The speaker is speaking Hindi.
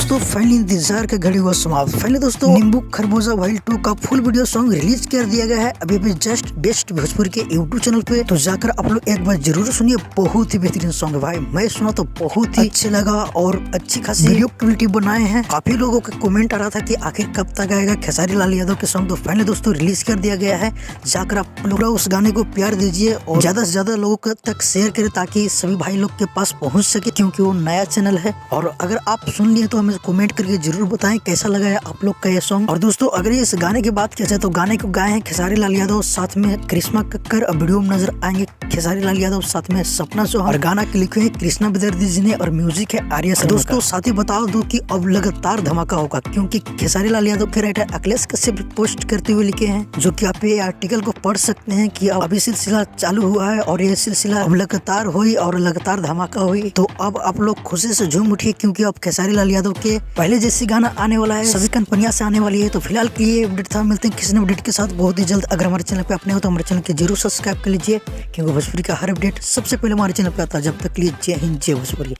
दोस्तों फाइनली इंतजार का घड़ी हुआ समाप्त। फाइनली दोस्तों नींबू खरबूजा वाइल्ड 2 का फुल वीडियो सॉन्ग रिलीज कर दिया गया है अभी अभी जस्ट बेस्ट भोजपुरी के यूट्यूब चैनल पे। तो जाकर आप लोग एक बार जरूर सुनिए, बहुत ही बेहतरीन सॉन्ग है भाई। मैं सुना तो बहुत ही अच्छा लगा और अच्छी खासी वीडियो क्वालिटी बनाए हैं। काफी लोगों का कमेंट आ रहा था कि आखिर कब तक आएगा खेसारी लाल यादव के सॉन्ग। तो फाइनली दोस्तों रिलीज कर दिया गया है। जाकर आप लोग उस गाने को प्यार दीजिए और ज्यादा से ज्यादा लोगों तक शेयर करें ताकि सभी भाई लोग के पास पहुंच सके, क्योंकि वो नया चैनल है। और अगर आप सुन लिए तो हमें कमेंट करके जरूर बताएं कैसा लगा है आप लोग का ये सॉन्ग। और दोस्तों अगर इस गाने की बात किया जाए तो गाने को गाए हैं खेसारी लाल यादव, साथ में करिश्मा कक्कर। वीडियो में नजर आएंगे खेसारी लाल यादव, साथ में सपना चौहान। और गाना के लिखे हैं कृष्णा विद्यार्थी जी ने और म्यूजिक है आर्या शर्मा। दोस्तों साथ ही बता दूं कि अब लगातार धमाका होगा, क्योंकि खेसारी लाल यादव के राइटर अखिलेश कश्यप पोस्ट करते हुए लिखे हैं, जो कि आप ये आर्टिकल को पढ़ सकते हैं कि अब अभी सिलसिला चालू हुआ है और ये सिलसिला अब लगातार हुई और लगातार धमाका हुई। तो अब आप लोग खुशी से झूम उठिए, क्योंकि अब खेसारी लाल यादव के पहले जैसी गाना आने वाला है, सभी कंपनियां से आने वाली है। तो फिलहाल के लिए अपडेट था, मिलते हैं किसी अपडेट के साथ बहुत ही जल्द। अगर हमारे चैनल पे अपने हो तो हमारे चैनल के जरूर सब्सक्राइब कर लीजिए, क्योंकि भोजपुरी का हर अपडेट सबसे पहले हमारे चैनल पे आता है। जब तक के लिए जय हिंद जय भोजपुरी।